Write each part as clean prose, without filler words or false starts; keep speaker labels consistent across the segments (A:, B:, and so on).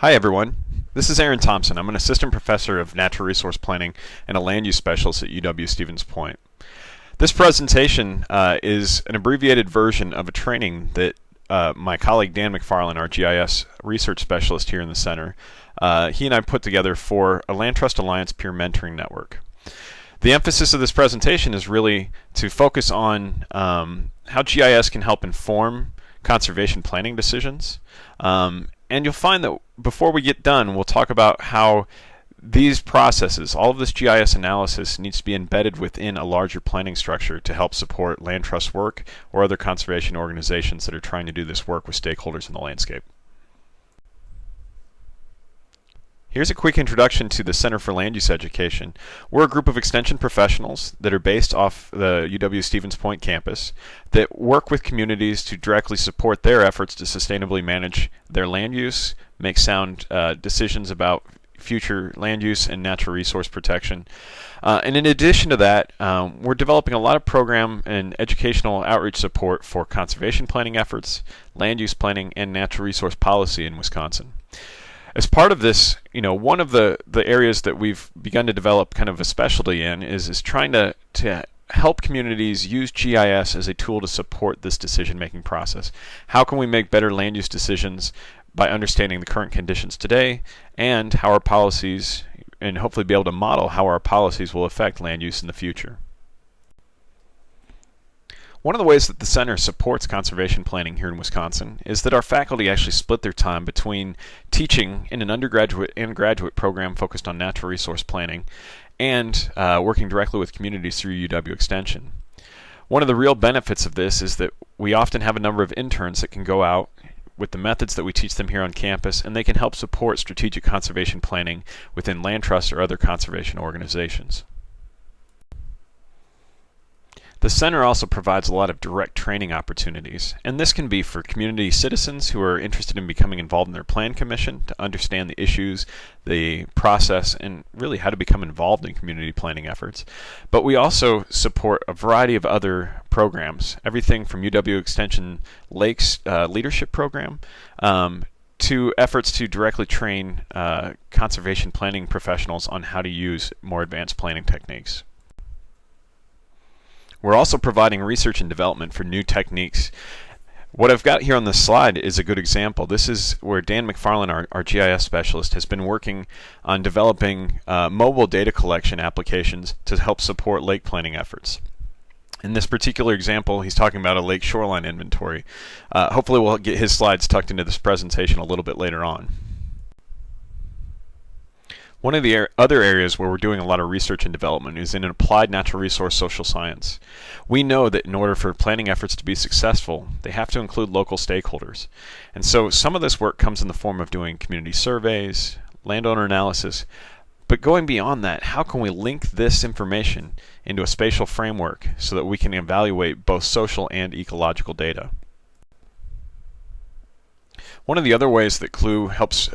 A: Hi everyone, this is Aaron Thompson. I'm an assistant professor of natural resource planning and a land use specialist at UW-Stevens Point. This presentation is an abbreviated version of a training that my colleague Dan McFarland, our GIS research specialist here in the center, he and I put together for a Land Trust Alliance peer mentoring network. The emphasis of this presentation is really to focus on how GIS can help inform conservation planning decisions. And you'll find that before we get done, we'll talk about how these processes, all of this GIS analysis, needs to be embedded within a larger planning structure to help support land trust work or other conservation organizations that are trying to do this work with stakeholders in the landscape. Here's a quick introduction to the Center for Land Use Education. We're a group of extension professionals that are based off the UW-Stevens Point campus that work with communities to directly support their efforts to sustainably manage their land use, make sound decisions about future land use and natural resource protection. And in addition to that, we're developing a lot of program and educational outreach support for conservation planning efforts, land use planning, and natural resource policy in Wisconsin. As part of this, one of the areas that we've begun to develop kind of a specialty in is trying to help communities use GIS as a tool to support this decision-making process. How can we make better land use decisions by understanding the current conditions today and how our policies, and hopefully be able to model how our policies will affect land use in the future? One of the ways that the center supports conservation planning here in Wisconsin is that our faculty actually split their time between teaching in an undergraduate and graduate program focused on natural resource planning and working directly with communities through UW Extension. One of the real benefits of this is that we often have a number of interns that can go out with the methods that we teach them here on campus, and they can help support strategic conservation planning within land trusts or other conservation organizations. The center also provides a lot of direct training opportunities, and this can be for community citizens who are interested in becoming involved in their plan commission to understand the issues, the process, and really how to become involved in community planning efforts. But we also support a variety of other programs, everything from UW Extension Lakes Leadership Program to efforts to directly train conservation planning professionals on how to use more advanced planning techniques. We're also providing research and development for new techniques. What I've got here on this slide is a good example. This is where Dan McFarland, our GIS specialist, has been working on developing mobile data collection applications to help support lake planning efforts. In this particular example, he's talking about a lake shoreline inventory. Hopefully we'll get his slides tucked into this presentation a little bit later on. One of the other areas where we're doing a lot of research and development is in applied natural resource social science. We know that in order for planning efforts to be successful, they have to include local stakeholders. And so some of this work comes in the form of doing community surveys, landowner analysis, but going beyond that, how can we link this information into a spatial framework so that we can evaluate both social and ecological data? One of the other ways that CLUE helps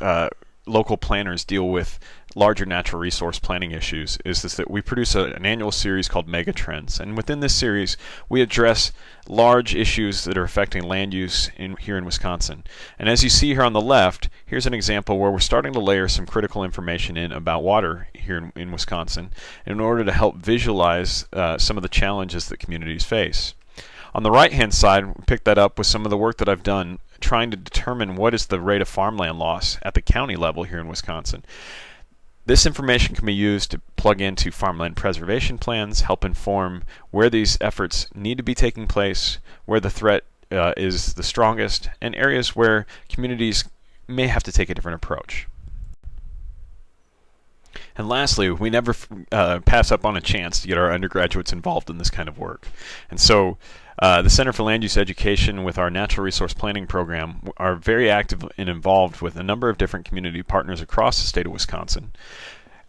A: local planners deal with larger natural resource planning issues is that we produce an annual series called Megatrends, and within this series we address large issues that are affecting land use here in Wisconsin. And as you see here on the left, here's an example where we're starting to layer some critical information in about water here in Wisconsin in order to help visualize some of the challenges that communities face. On the right hand side, we pick that up with some of the work that I've done trying to determine what is the rate of farmland loss at the county level here in Wisconsin. This information can be used to plug into farmland preservation plans, help inform where these efforts need to be taking place, where the threat is the strongest, and areas where communities may have to take a different approach. And lastly, we never pass up on a chance to get our undergraduates involved in this kind of work. And so the Center for Land Use Education with our Natural Resource Planning program are very active and involved with a number of different community partners across the state of Wisconsin,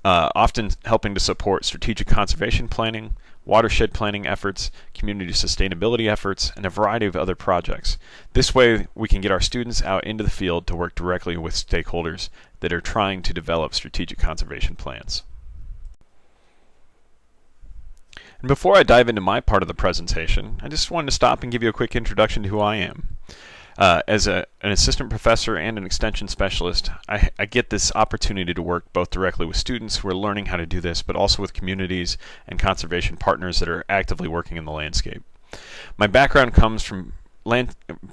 A: often helping to support strategic conservation planning, watershed planning efforts, community sustainability efforts, and a variety of other projects. This way we can get our students out into the field to work directly with stakeholders that are trying to develop strategic conservation plans. And before I dive into my part of the presentation, I just wanted to stop and give you a quick introduction to who I am. As an assistant professor and an extension specialist, I get this opportunity to work both directly with students who are learning how to do this, but also with communities and conservation partners that are actively working in the landscape. My background comes from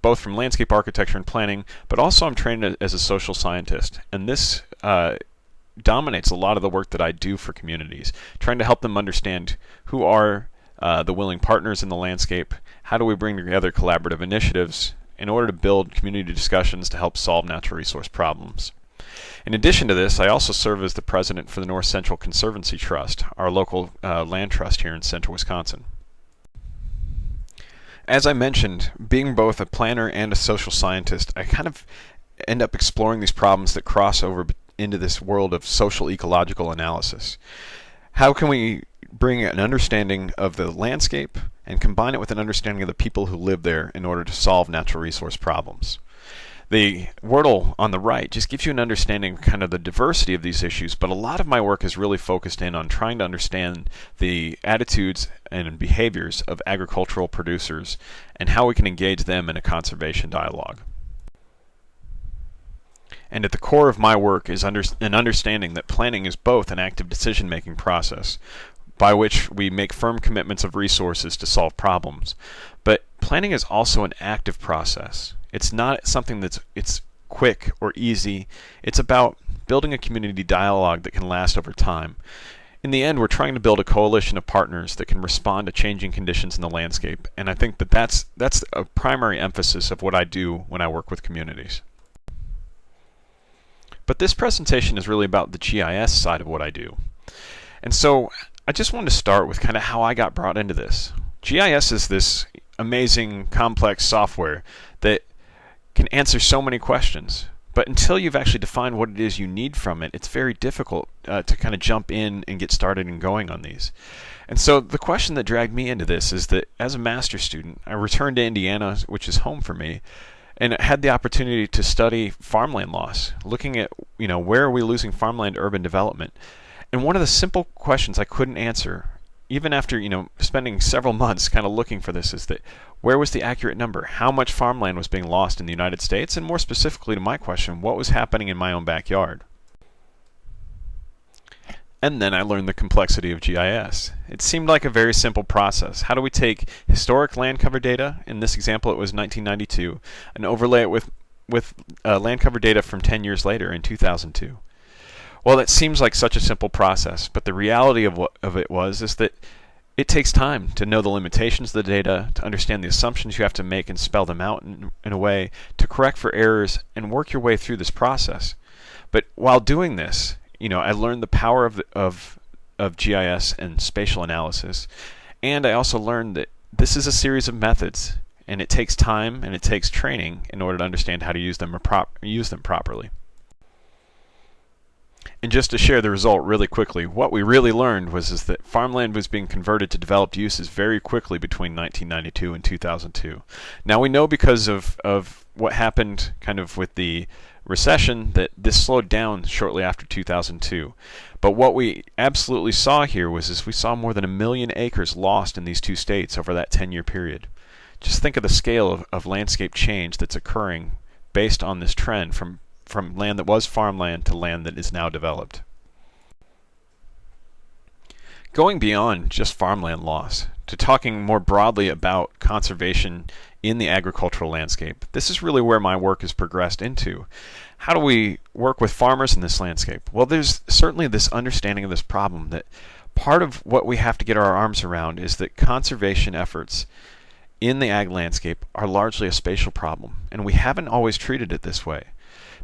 A: both from landscape architecture and planning, but also I'm trained as a social scientist, and this dominates a lot of the work that I do for communities, trying to help them understand who are the willing partners in the landscape, how do we bring together collaborative initiatives in order to build community discussions to help solve natural resource problems. In addition to this, I also serve as the president for the North Central Conservancy Trust, our local land trust here in central Wisconsin. As I mentioned, being both a planner and a social scientist, I kind of end up exploring these problems that cross over into this world of social ecological analysis. How can we bring an understanding of the landscape and combine it with an understanding of the people who live there in order to solve natural resource problems? The Wordle on the right just gives you an understanding of kind of the diversity of these issues, but a lot of my work is really focused in on trying to understand the attitudes and behaviors of agricultural producers and how we can engage them in a conservation dialogue. And at the core of my work is an understanding that planning is both an active decision-making process by which we make firm commitments of resources to solve problems, but planning is also an active process. It's not something it's quick or easy. It's about building a community dialogue that can last over time. In the end, we're trying to build a coalition of partners that can respond to changing conditions in the landscape, and I think that that's a primary emphasis of what I do when I work with communities. But this presentation is really about the GIS side of what I do. And so I just wanted to start with kind of how I got brought into this. GIS is this amazing, complex software that can answer so many questions. But until you've actually defined what it is you need from it, it's very difficult to kind of jump in and get started and going on these. And so the question that dragged me into this is that as a master's student, I returned to Indiana, which is home for me, and had the opportunity to study farmland loss, looking at, where are we losing farmland to urban development? And one of the simple questions I couldn't answer, even after, spending several months kind of looking for this, is that where was the accurate number? How much farmland was being lost in the United States? And more specifically to my question, what was happening in my own backyard? And then I learned the complexity of GIS. It seemed like a very simple process. How do we take historic land cover data, in this example it was 1992, and overlay it with land cover data from 10 years later in 2002? Well, that seems like such a simple process, but the reality of it is that it takes time to know the limitations of the data, to understand the assumptions you have to make and spell them out in a way, to correct for errors, and work your way through this process. But while doing this, I learned the power of GIS and spatial analysis, and I also learned that this is a series of methods, and it takes time and it takes training in order to understand how to use them properly. And just to share the result really quickly, what we really learned is that farmland was being converted to developed uses very quickly between 1992 and 2002. Now we know because of what happened kind of with the recession that this slowed down shortly after 2002. But what we absolutely saw here was we saw more than 1 million acres lost in these two states over that 10-year period. Just think of the scale of landscape change that's occurring based on this trend from land that was farmland to land that is now developed. Going beyond just farmland loss to talking more broadly about conservation in the agricultural landscape, this is really where my work has progressed into. How do we work with farmers in this landscape? Well, there's certainly this understanding of this problem that part of what we have to get our arms around is that conservation efforts in the ag landscape are largely a spatial problem, and we haven't always treated it this way.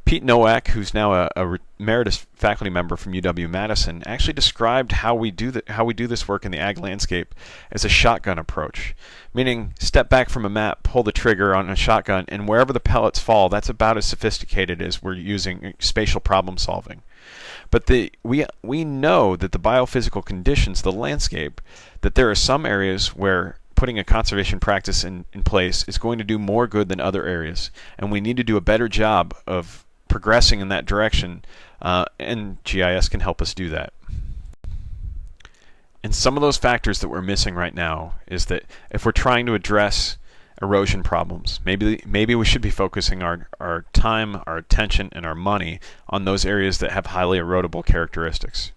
A: Pete Nowak, who's now a emeritus faculty member from UW-Madison, actually described how we do this work in the ag landscape as a shotgun approach, meaning step back from a map, pull the trigger on a shotgun, and wherever the pellets fall, that's about as sophisticated as we're using spatial problem solving. But we know that the biophysical conditions of the landscape, that there are some areas where putting a conservation practice in place is going to do more good than other areas, and we need to do a better job of progressing in that direction, and GIS can help us do that. And some of those factors that we're missing right now is that if we're trying to address erosion problems. Maybe we should be focusing our time, our attention, and our money on those areas that have highly erodible characteristics,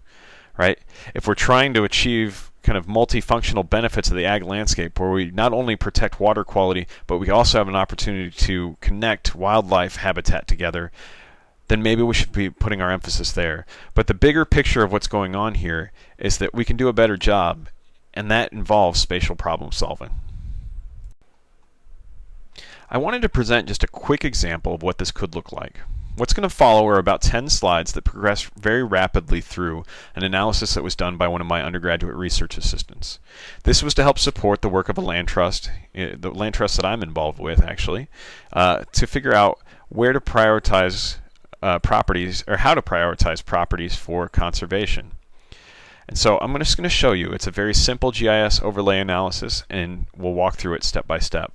A: right? If we're trying to achieve kind of multifunctional benefits of the ag landscape where we not only protect water quality, but we also have an opportunity to connect wildlife habitat together, then maybe we should be putting our emphasis there. But the bigger picture of what's going on here is that we can do a better job, and that involves spatial problem solving. I wanted to present just a quick example of what this could look like. What's going to follow are about 10 slides that progress very rapidly through an analysis that was done by one of my undergraduate research assistants. This was to help support the work of a land trust, the land trust that I'm involved with actually, to figure out where to prioritize properties, or how to prioritize properties for conservation. And so I'm just going to show you. It's a very simple GIS overlay analysis, and we'll walk through it step by step.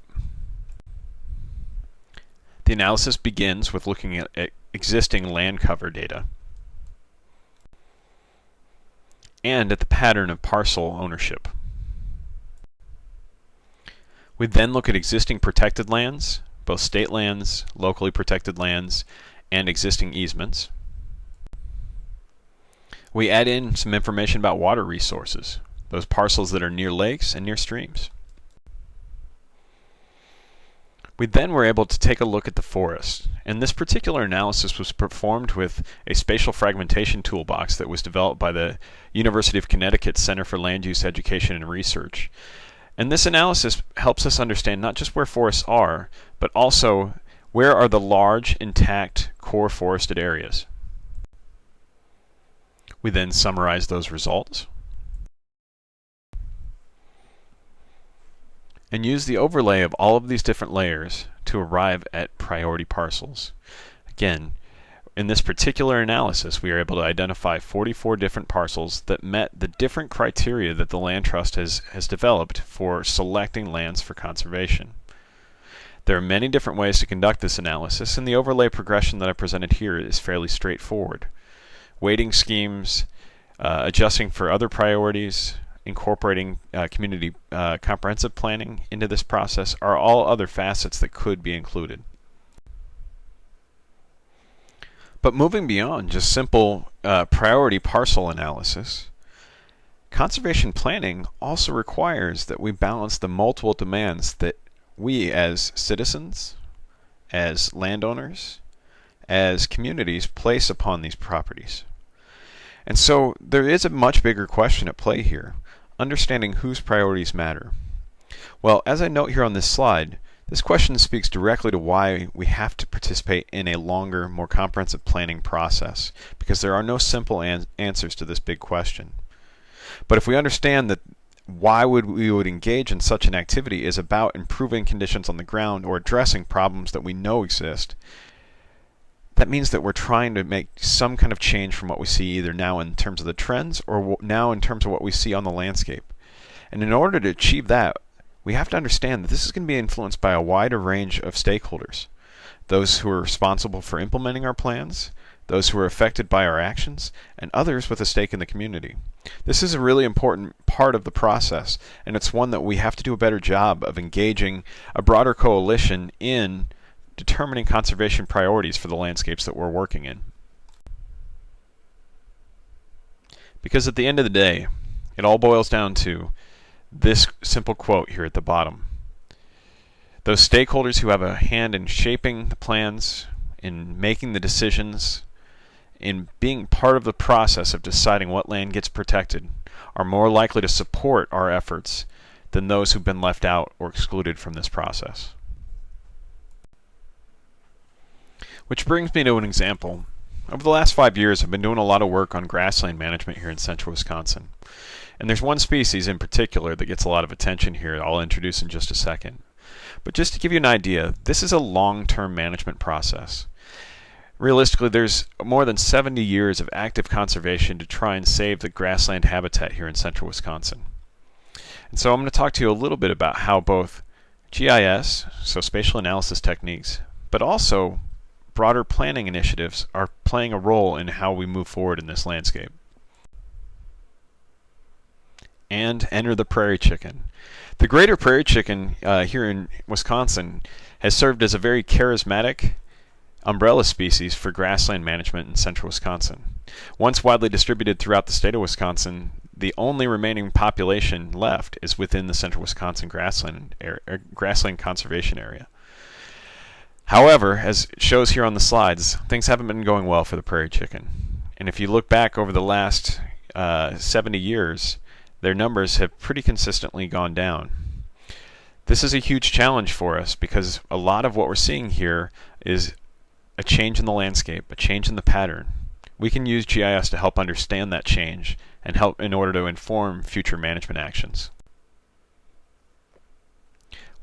A: The analysis begins with looking at existing land cover data and at the pattern of parcel ownership. We then look at existing protected lands, both state lands, locally protected lands, and existing easements. We add in some information about water resources, those parcels that are near lakes and near streams. We then were able to take a look at the forest, and this particular analysis was performed with a spatial fragmentation toolbox that was developed by the University of Connecticut Center for Land Use Education and Research. And this analysis helps us understand not just where forests are, but also where are the large, intact, core forested areas. We then summarize those results and use the overlay of all of these different layers to arrive at priority parcels. Again, in this particular analysis, we are able to identify 44 different parcels that met the different criteria that the Land Trust has developed for selecting lands for conservation. There are many different ways to conduct this analysis, and the overlay progression that I presented here is fairly straightforward. Weighting schemes, adjusting for other priorities, incorporating community comprehensive planning into this process are all other facets that could be included. But moving beyond just simple priority parcel analysis, conservation planning also requires that we balance the multiple demands that we as citizens, as landowners, as communities place upon these properties. And so there is a much bigger question at play here, understanding whose priorities matter. Well, as I note here on this slide, this question speaks directly to why we have to participate in a longer, more comprehensive planning process, because there are no simple answers to this big question. But if we understand that why we would engage in such an activity is about improving conditions on the ground or addressing problems that we know exist, that means that we're trying to make some kind of change from what we see either now in terms of the trends or now in terms of what we see on the landscape. And in order to achieve that, we have to understand that this is going to be influenced by a wider range of stakeholders. Those who are responsible for implementing our plans, those who are affected by our actions, and others with a stake in the community. This is a really important part of the process, and it's one that we have to do a better job of engaging a broader coalition in determining conservation priorities for the landscapes that we're working in. Because at the end of the day, it all boils down to this simple quote here at the bottom. Those stakeholders who have a hand in shaping the plans, in making the decisions, in being part of the process of deciding what land gets protected, are more likely to support our efforts than those who've been left out or excluded from this process. Which brings me to an example. Over the last 5 years, I've been doing a lot of work on grassland management here in central Wisconsin. And there's one species in particular that gets a lot of attention here I'll introduce in just a second. But just to give you an idea, this is a long-term management process. Realistically, there's more than 70 years of active conservation to try and save the grassland habitat here in central Wisconsin. And so I'm going to talk to you a little bit about how both GIS, so spatial analysis techniques, but also broader planning initiatives are playing a role in how we move forward in this landscape. and enter the prairie chicken. The greater prairie chicken here in Wisconsin has served as a very charismatic umbrella species for grassland management in central Wisconsin. Once widely distributed throughout the state of Wisconsin, the only remaining population left is within the central Wisconsin grassland conservation area. However, as it shows here on the slides, things haven't been going well for the prairie chicken. And if you look back over the last 70 years, their numbers have pretty consistently gone down. This is a huge challenge for us because a lot of what we're seeing here is a change in the landscape, a change in the pattern. We can use GIS to help understand that change and help in order to inform future management actions.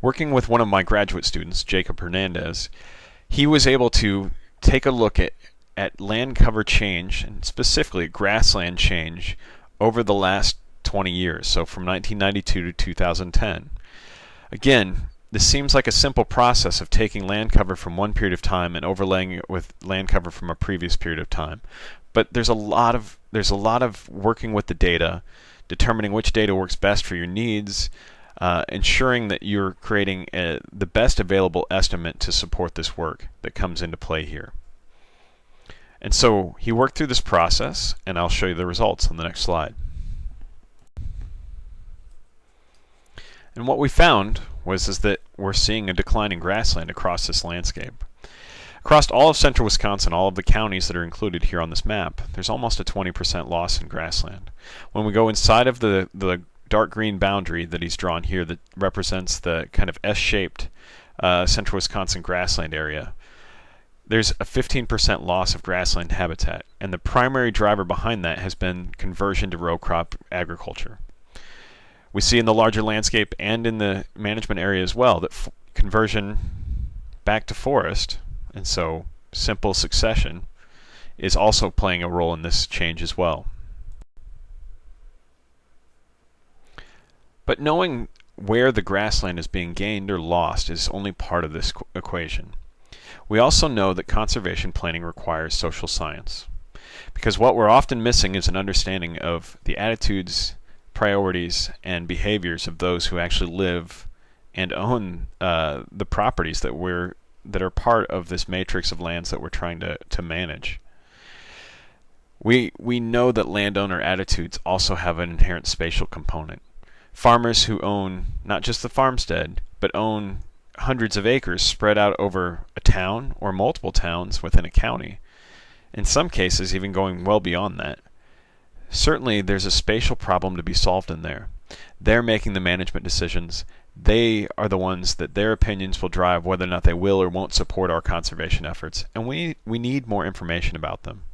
A: Working with one of my graduate students, Jacob Hernandez, he was able to take a look at land cover change, and specifically grassland change, over the last 20 years, so from 1992 to 2010. Again, this seems like a simple process of taking land cover from one period of time and overlaying it with land cover from a previous period of time. But there's a lot of working with the data, determining which data works best for your needs, ensuring that you're creating the best available estimate to support this work that comes into play here. And so he worked through this process, and I'll show you the results on the next slide. And what we found was that we're seeing a decline in grassland across this landscape. Across all of central Wisconsin, all of the counties that are included here on this map, there's almost a 20% loss in grassland. When we go inside of the dark green boundary that he's drawn here that represents the kind of S-shaped central Wisconsin grassland area, there's a 15% loss of grassland habitat, and the primary driver behind that has been conversion to row crop agriculture. We see in the larger landscape and in the management area as well that conversion back to forest, and so simple succession, is also playing a role in this change as well. But knowing where the grassland is being gained or lost is only part of this equation. We also know that conservation planning requires social science, because what we're often missing is an understanding of the attitudes, priorities, and behaviors of those who actually live and own the properties that are part of this matrix of lands that we're trying to manage. We know that landowner attitudes also have an inherent spatial component. Farmers who own not just the farmstead, but own hundreds of acres spread out over a town or multiple towns within a county, in some cases even going well beyond that. Certainly there's a spatial problem to be solved in there. They're making the management decisions. They are the ones that their opinions will drive whether or not they will or won't support our conservation efforts, and we need more information about them.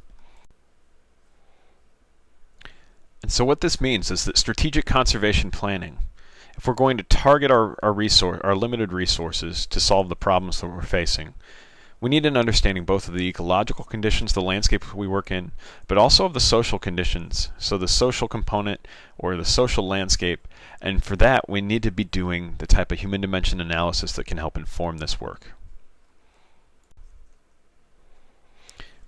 A: And so what this means is that strategic conservation planning, if we're going to target our limited resources to solve the problems that we're facing, we need an understanding both of the ecological conditions, the landscape we work in, but also of the social conditions, so the social component or the social landscape, and for that we need to be doing the type of human dimension analysis that can help inform this work.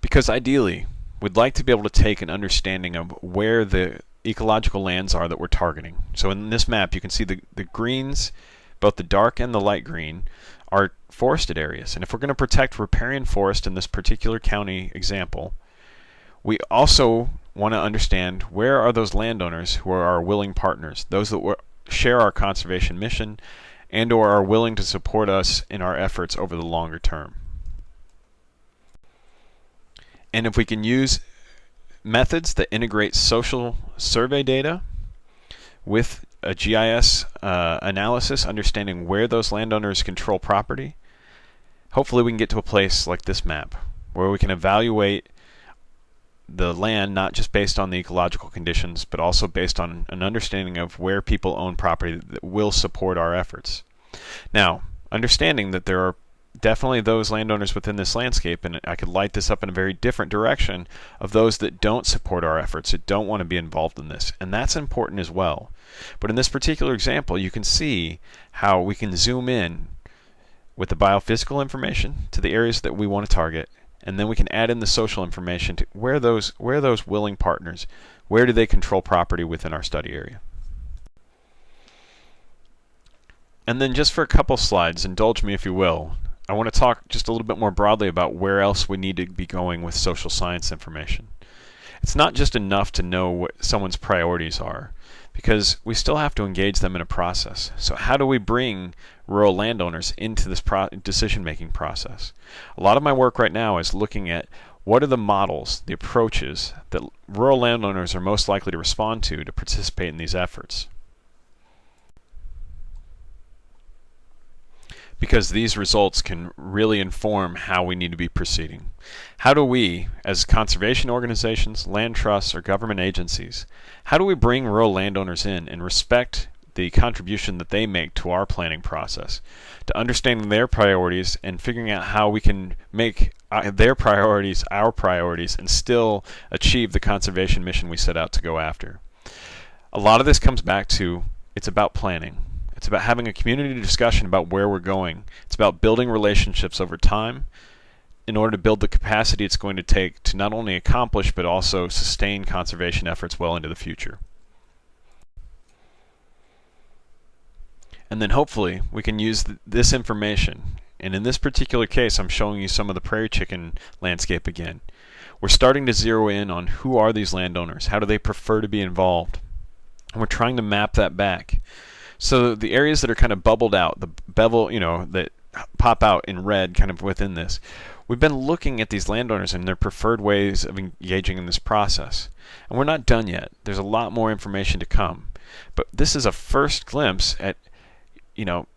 A: Because ideally, we'd like to be able to take an understanding of where the ecological lands are that we're targeting. So in this map you can see the greens, both the dark and the light green, are forested areas. And if we're going to protect riparian forest in this particular county example, we also want to understand where are those landowners who are our willing partners, those that share our conservation mission and or are willing to support us in our efforts over the longer term. And if we can use methods that integrate social survey data with a GIS analysis, understanding where those landowners control property, hopefully we can get to a place like this map, where we can evaluate the land not just based on the ecological conditions, but also based on an understanding of where people own property that will support our efforts. Now, understanding that there are definitely those landowners within this landscape, and I could light this up in a very different direction, of those that don't support our efforts, that don't want to be involved in this, and that's important as well. But in this particular example, you can see how we can zoom in with the biophysical information to the areas that we want to target, and then we can add in the social information to where those willing partners, where do they control property within our study area. And then just for a couple slides, indulge me if you will, I want to talk just a little bit more broadly about where else we need to be going with social science information. It's not just enough to know what someone's priorities are, because we still have to engage them in a process. So how do we bring rural landowners into this decision-making process? A lot of my work right now is looking at what are the models, the approaches that rural landowners are most likely to respond to participate in these efforts. Because these results can really inform how we need to be proceeding. How do we, as conservation organizations, land trusts, or government agencies, how do we bring rural landowners in and respect the contribution that they make to our planning process, to understanding their priorities and figuring out how we can make their priorities our priorities and still achieve the conservation mission we set out to go after? A lot of this comes back to, it's about planning. It's about having a community discussion about where we're going. It's about building relationships over time in order to build the capacity it's going to take to not only accomplish but also sustain conservation efforts well into the future. And then hopefully we can use this information. And in this particular case, I'm showing you some of the prairie chicken landscape again. We're starting to zero in on who are these landowners, how do they prefer to be involved, and we're trying to map that back. So the areas that are kind of bubbled out, the bevel, that pop out in red kind of within this, we've been looking at these landowners and their preferred ways of engaging in this process. And we're not done yet. There's a lot more information to come. But this is a first glimpse at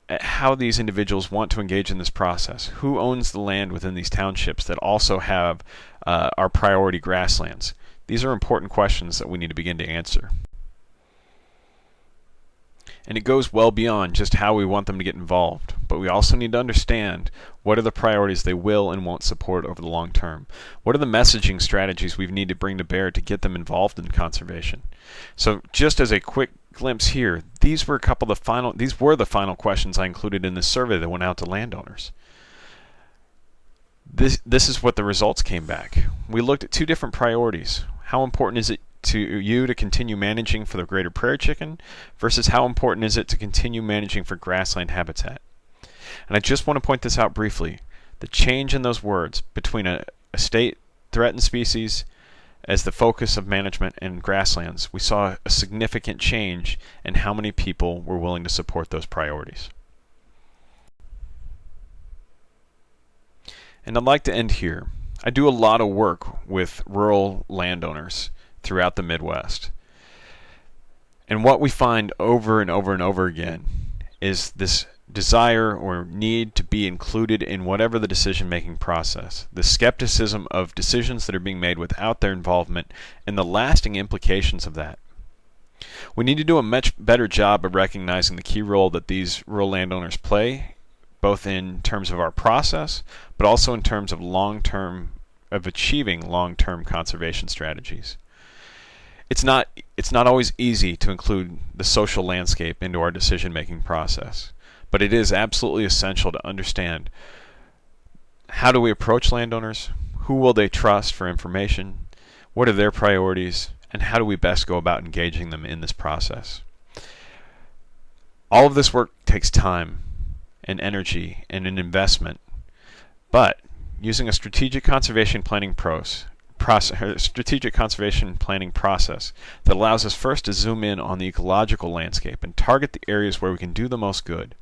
A: how these individuals want to engage in this process. Who owns the land within these townships that also have our priority grasslands? These are important questions that we need to begin to answer. And it goes well beyond just how we want them to get involved, but we also need to understand what are the priorities they will and won't support over the long term. What are the messaging strategies we need to bring to bear to get them involved in conservation? So just as a quick glimpse here, these were the final questions I included in this survey that went out to landowners. This is what the results came back. We looked at two different priorities. How important is it to you to continue managing for the greater prairie chicken versus how important is it to continue managing for grassland habitat? And I just want to point this out briefly. The change in those words between a state threatened species as the focus of management and grasslands, we saw a significant change in how many people were willing to support those priorities. And I'd like to end here. I do a lot of work with rural landowners throughout the Midwest. And what we find over and over and over again is this desire or need to be included in whatever the decision-making process, the skepticism of decisions that are being made without their involvement, and the lasting implications of that. We need to do a much better job of recognizing the key role that these rural landowners play, both in terms of our process, but also in terms of achieving long-term conservation strategies. It's not always easy to include the social landscape into our decision-making process, but it is absolutely essential to understand how do we approach landowners, who will they trust for information, what are their priorities, and how do we best go about engaging them in this process. All of this work takes time and energy and an investment, but using a strategic conservation planning process that allows us first to zoom in on the ecological landscape and target the areas where we can do the most good.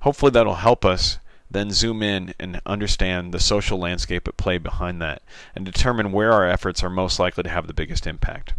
A: Hopefully that'll help us then zoom in and understand the social landscape at play behind that and determine where our efforts are most likely to have the biggest impact.